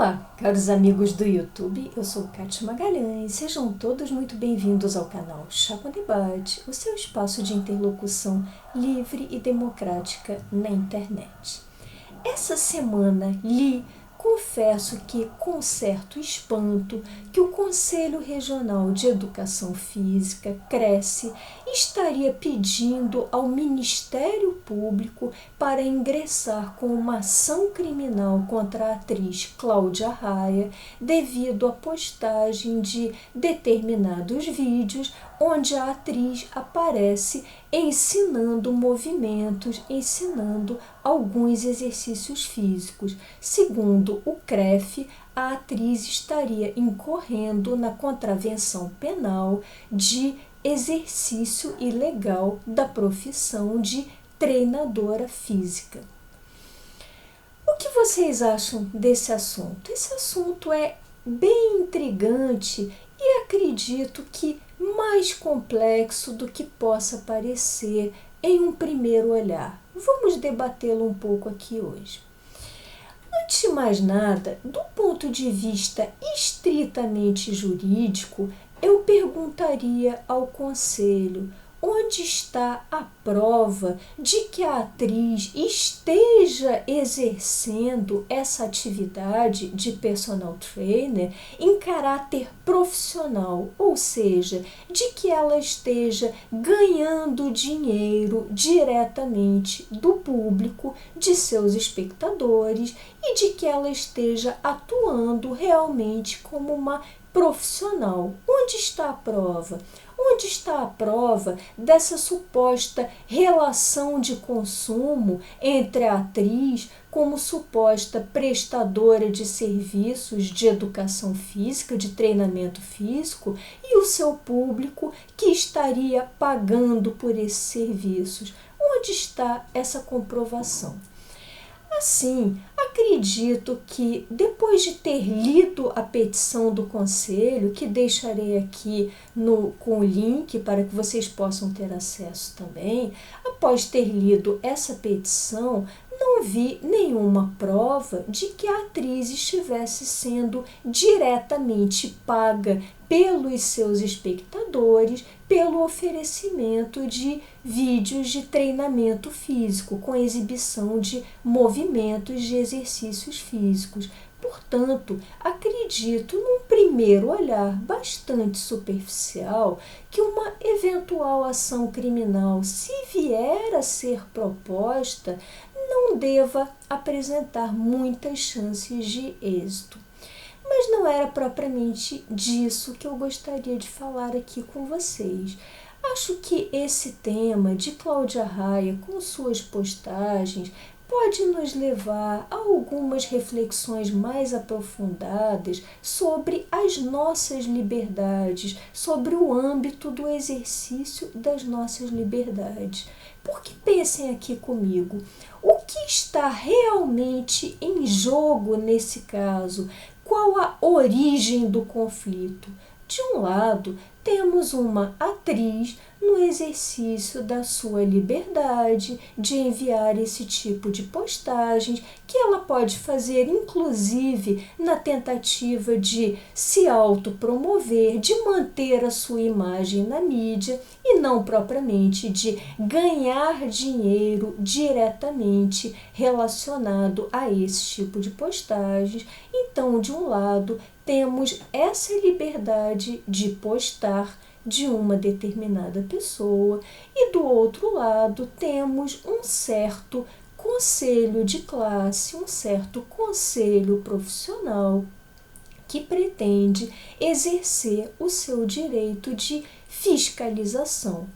Olá, caros amigos do YouTube, eu sou Kátia Magalhães, sejam todos muito bem-vindos ao canal Chá com Debate, o seu espaço de interlocução livre e democrática na internet. Essa semana confesso que com certo espanto, que o Conselho Regional de Educação Física, CRECE, estaria pedindo ao Ministério Público para ingressar com uma ação criminal contra a atriz Cláudia Raia devido à postagem de determinados vídeos onde a atriz aparece ensinando movimentos, ensinando alguns exercícios físicos. Segundo o CREF, a atriz estaria incorrendo na contravenção penal de exercício ilegal da profissão de treinadora física. O que vocês acham desse assunto? Esse assunto é bem intrigante e acredito que mais complexo do que possa parecer em um primeiro olhar. Vamos debatê-lo um pouco aqui hoje. Antes de mais nada, do ponto de vista estritamente jurídico, eu perguntaria ao Conselho onde está a prova de que a atriz esteja exercendo essa atividade de personal trainer em caráter profissional, ou seja, de que ela esteja ganhando dinheiro diretamente do público, de seus espectadores, e de que ela esteja atuando realmente como uma profissional. Onde está a prova? Onde está a prova dessa suposta relação de consumo entre a atriz como suposta prestadora de serviços de educação física, de treinamento físico, e o seu público que estaria pagando por esses serviços? Onde está essa comprovação? Assim, acredito que depois de ter lido a petição do Conselho, que deixarei aqui com o link para que vocês possam ter acesso também, após ter lido essa petição, não vi nenhuma prova de que a atriz estivesse sendo diretamente paga pelos seus espectadores pelo oferecimento de vídeos de treinamento físico com exibição de movimentos de exercícios físicos. Portanto, acredito, num primeiro olhar bastante superficial, que uma eventual ação criminal, se vier a ser proposta, não deva apresentar muitas chances de êxito. Mas não era propriamente disso que eu gostaria de falar aqui com vocês. Acho que esse tema de Cláudia Raia com suas postagens pode nos levar a algumas reflexões mais aprofundadas sobre as nossas liberdades, sobre o âmbito do exercício das nossas liberdades. Porque pensem aqui comigo, o que está realmente em jogo nesse caso? Qual a origem do conflito? De um lado, temos uma atriz no exercício da sua liberdade de enviar esse tipo de postagens, que ela pode fazer inclusive na tentativa de se autopromover, de manter a sua imagem na mídia e não propriamente de ganhar dinheiro diretamente relacionado a esse tipo de postagens. Então, de um lado, temos essa liberdade de postar de uma determinada pessoa e do outro lado temos um certo conselho de classe, um certo conselho profissional que pretende exercer o seu direito de fiscalização.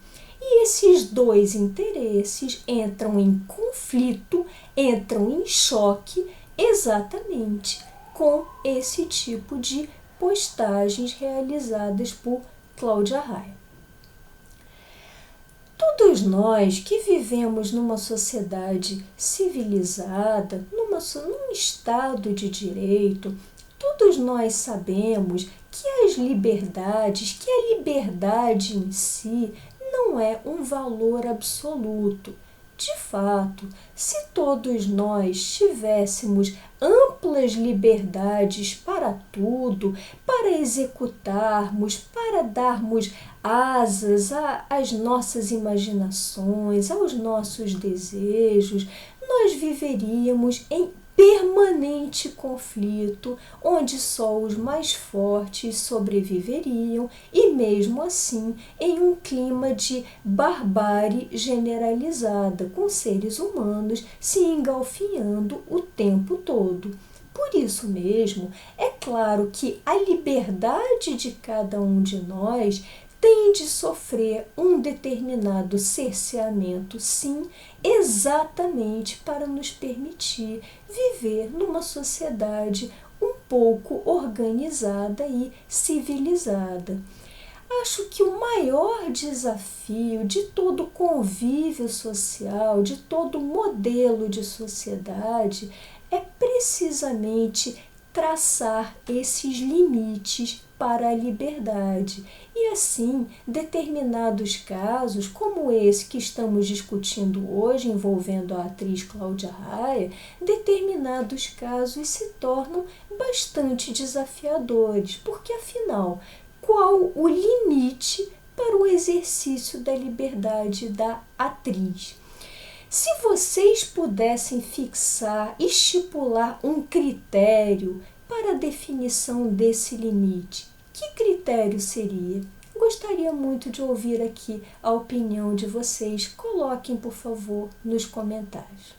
E esses dois interesses entram em conflito, entram em choque exatamente com esse tipo de postagens realizadas por Cláudia Raia. Todos nós que vivemos numa sociedade civilizada, num estado de direito, todos nós sabemos que as liberdades, que a liberdade em si não é um valor absoluto. De fato, se todos nós tivéssemos amplas liberdades para tudo, para executarmos, para darmos asas às nossas imaginações, aos nossos desejos, nós viveríamos em permanente conflito, onde só os mais fortes sobreviveriam e, mesmo assim, em um clima de barbárie generalizada, com seres humanos se engalfinhando o tempo todo. Por isso mesmo, é claro que a liberdade de cada um de nós tem de sofrer um determinado cerceamento, sim, exatamente para nos permitir viver numa sociedade um pouco organizada e civilizada. Acho que o maior desafio de todo convívio social, de todo modelo de sociedade, é precisamente traçar esses limites para a liberdade. E assim, determinados casos, como esse que estamos discutindo hoje, envolvendo a atriz Cláudia Raia, determinados casos se tornam bastante desafiadores, porque afinal, qual o limite para o exercício da liberdade da atriz? Se vocês pudessem fixar, estipular um critério para a definição desse limite, que critério seria? Gostaria muito de ouvir aqui a opinião de vocês. Coloquem, por favor, nos comentários.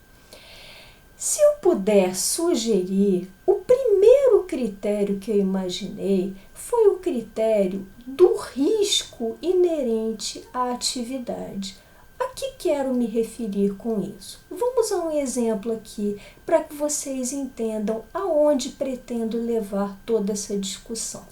Se eu puder sugerir, o primeiro critério que eu imaginei foi o critério do risco inerente à atividade. A que quero me referir com isso? Vamos a um exemplo aqui para que vocês entendam aonde pretendo levar toda essa discussão.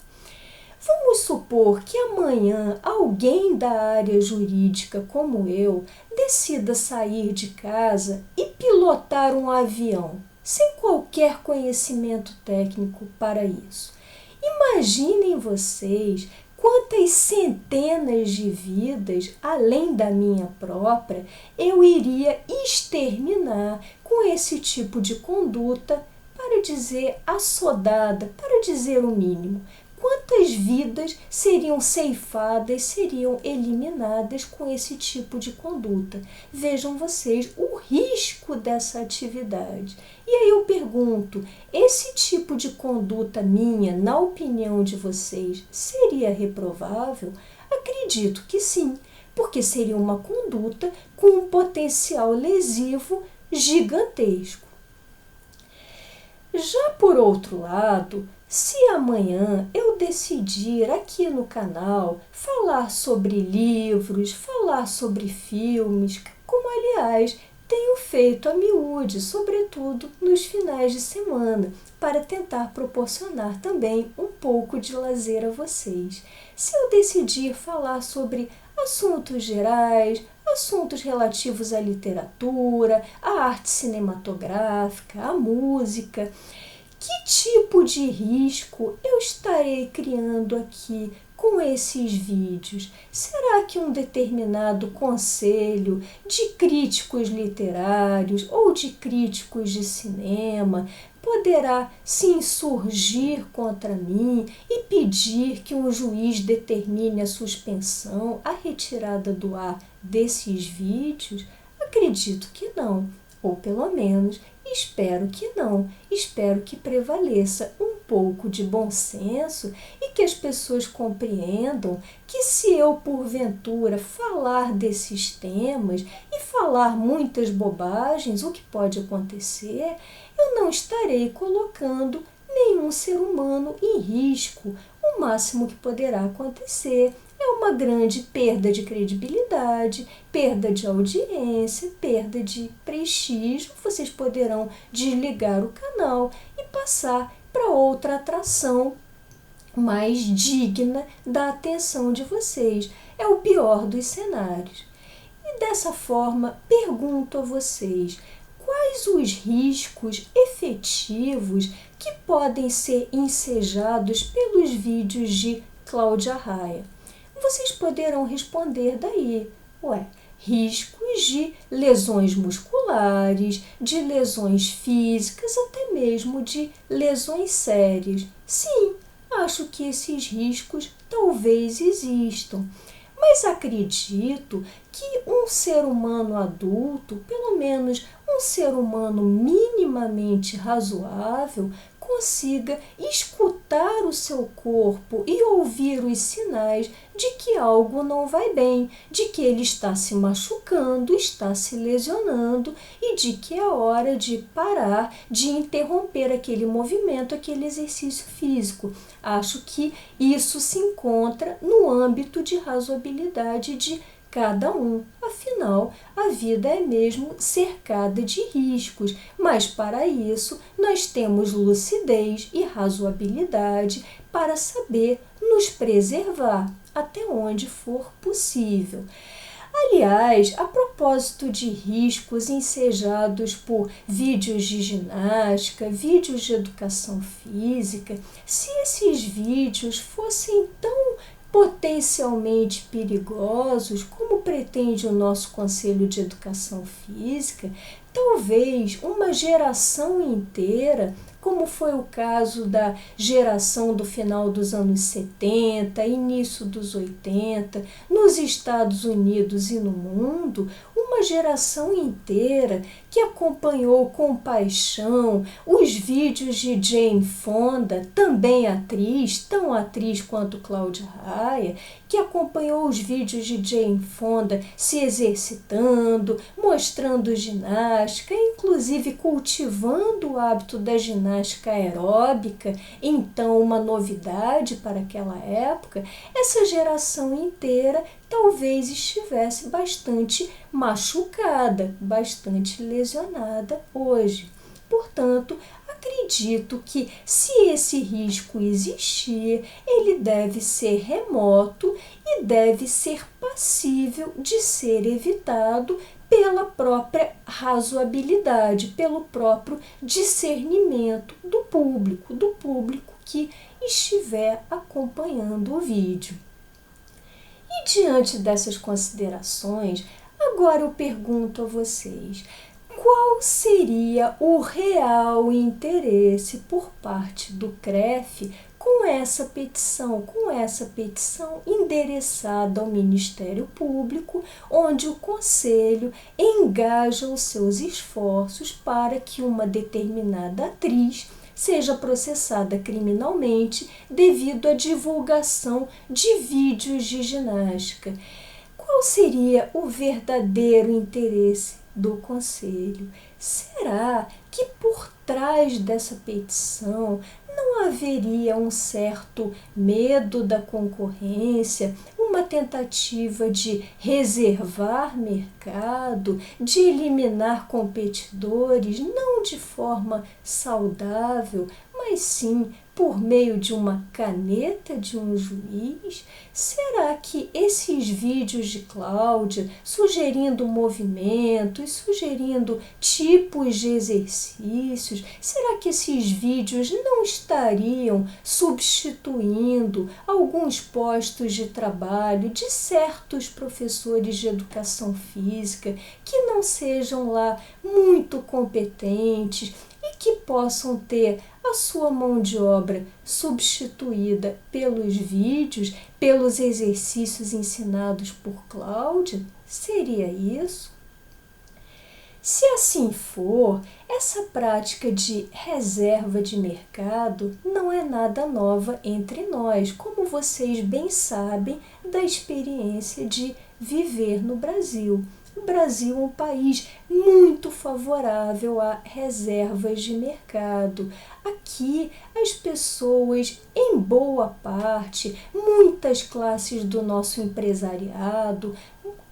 Vamos supor que amanhã alguém da área jurídica como eu decida sair de casa e pilotar um avião, sem qualquer conhecimento técnico para isso. Imaginem vocês quantas centenas de vidas, além da minha própria, eu iria exterminar com esse tipo de conduta, para dizer assodada, para dizer o mínimo. Quantas vidas seriam ceifadas, seriam eliminadas com esse tipo de conduta? Vejam vocês o risco dessa atividade. E aí eu pergunto, esse tipo de conduta minha, na opinião de vocês, seria reprovável? Acredito que sim, porque seria uma conduta com um potencial lesivo gigantesco. Já por outro lado, se amanhã eu decidir aqui no canal falar sobre livros, falar sobre filmes, como aliás tenho feito a miúde, sobretudo nos finais de semana, para tentar proporcionar também um pouco de lazer a vocês. Se eu decidir falar sobre assuntos gerais, assuntos relativos à literatura, à arte cinematográfica, à música, que tipo de risco eu estarei criando aqui com esses vídeos? Será que um determinado conselho de críticos literários ou de críticos de cinema poderá se insurgir contra mim e pedir que um juiz determine a suspensão, a retirada do ar desses vídeos? Acredito que não, ou pelo menos espero que não. Espero que prevaleça um pouco de bom senso e que as pessoas compreendam que se eu, porventura, falar desses temas e falar muitas bobagens, o que pode acontecer, eu não estarei colocando nenhum ser humano em risco. O máximo que poderá acontecer é uma grande perda de credibilidade, perda de audiência, perda de prestígio. Vocês poderão desligar o canal e passar para outra atração mais digna da atenção de vocês. É o pior dos cenários. E dessa forma, pergunto a vocês, quais os riscos efetivos que podem ser ensejados pelos vídeos de Cláudia Raia? Vocês poderão responder daí, riscos de lesões musculares, de lesões físicas, até mesmo de lesões sérias. Sim, acho que esses riscos talvez existam. Mas acredito que um ser humano adulto, pelo menos um ser humano minimamente razoável, consiga escutar o seu corpo e ouvir os sinais de que algo não vai bem, de que ele está se machucando, está se lesionando e de que é hora de parar, de interromper aquele movimento, aquele exercício físico. Acho que isso se encontra no âmbito de razoabilidade de cada um. Afinal, a vida é mesmo cercada de riscos, mas para isso nós temos lucidez e razoabilidade para saber nos preservar até onde for possível. Aliás, a propósito de riscos ensejados por vídeos de ginástica, vídeos de educação física, se esses vídeos fossem tão potencialmente perigosos, como pretende o nosso Conselho de Educação Física, talvez uma geração inteira, como foi o caso da geração do final dos anos 70, início dos 80, nos Estados Unidos e no mundo, uma geração inteira que acompanhou com paixão os vídeos de Jane Fonda, também atriz, tão atriz quanto Cláudia Raia, que acompanhou os vídeos de Jane Fonda se exercitando, mostrando ginástica, inclusive cultivando o hábito da ginástica aeróbica, então uma novidade para aquela época. Essa geração inteira talvez estivesse bastante machucada, bastante lesionada hoje. Portanto, acredito que, se esse risco existir, ele deve ser remoto e deve ser passível de ser evitado pela própria razoabilidade, pelo próprio discernimento do público que estiver acompanhando o vídeo. E diante dessas considerações, agora eu pergunto a vocês: qual seria o real interesse por parte do CREF com essa petição endereçada ao Ministério Público, onde o Conselho engaja os seus esforços para que uma determinada atriz seja processada criminalmente devido à divulgação de vídeos de ginástica? Qual seria o verdadeiro interesse do Conselho? Será que por trás dessa petição não haveria um certo medo da concorrência, uma tentativa de reservar mercado, de eliminar competidores, não de forma saudável, mas sim por meio de uma caneta de um juiz? Será que esses vídeos de Cláudia, sugerindo movimentos, sugerindo tipos de exercícios, será que esses vídeos não estariam substituindo alguns postos de trabalho de certos professores de educação física que não sejam lá muito competentes e que possam ter a sua mão de obra substituída pelos vídeos, pelos exercícios ensinados por Cláudia? Seria isso? Se assim for, essa prática de reserva de mercado não é nada nova entre nós, como vocês bem sabem da experiência de viver no Brasil. O Brasil é um país muito favorável a reservas de mercado. Aqui, as pessoas, em boa parte, muitas classes do nosso empresariado,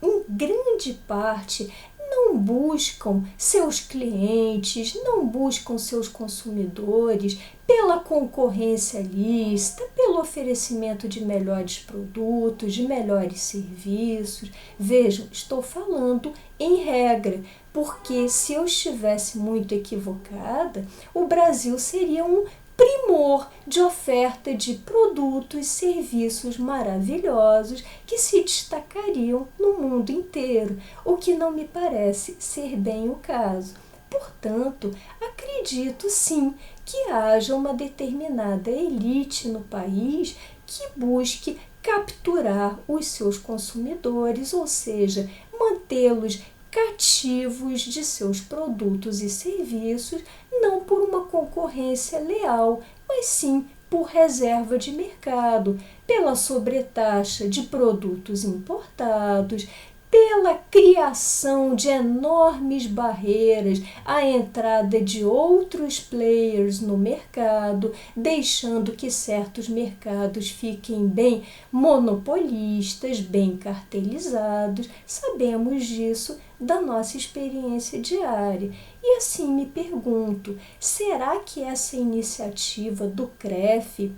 em grande parte, não buscam seus clientes, não buscam seus consumidores pela concorrência lícita, pelo oferecimento de melhores produtos, de melhores serviços. Vejam, estou falando em regra, porque se eu estivesse muito equivocada, o Brasil seria um primor de oferta de produtos e serviços maravilhosos que se destacariam no mundo inteiro, o que não me parece ser bem o caso. Portanto, acredito sim que haja uma determinada elite no país que busque capturar os seus consumidores, ou seja, mantê-los cativos de seus produtos e serviços, não por uma concorrência leal, mas sim por reserva de mercado, pela sobretaxa de produtos importados, pela criação de enormes barreiras à entrada de outros players no mercado, deixando que certos mercados fiquem bem monopolistas, bem cartelizados. Sabemos disso da nossa experiência diária. E assim me pergunto, será que essa iniciativa do CREF,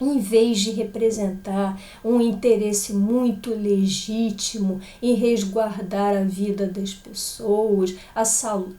em vez de representar um interesse muito legítimo em resguardar a vida das pessoas, a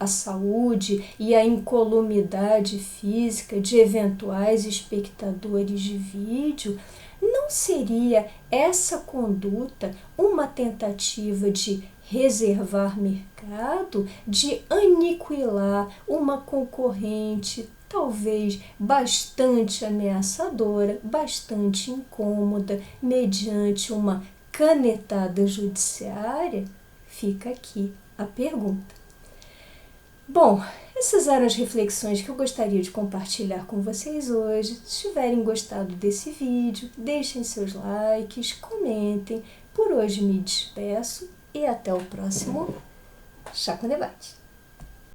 saúde e a incolumidade física de eventuais espectadores de vídeo, não seria essa conduta uma tentativa de reservar mercado, de aniquilar uma concorrente talvez bastante ameaçadora, bastante incômoda, mediante uma canetada judiciária? Fica aqui a pergunta. Bom, essas eram as reflexões que eu gostaria de compartilhar com vocês hoje. Se tiverem gostado desse vídeo, deixem seus likes, comentem. Por hoje me despeço e até o próximo Chá com Debate.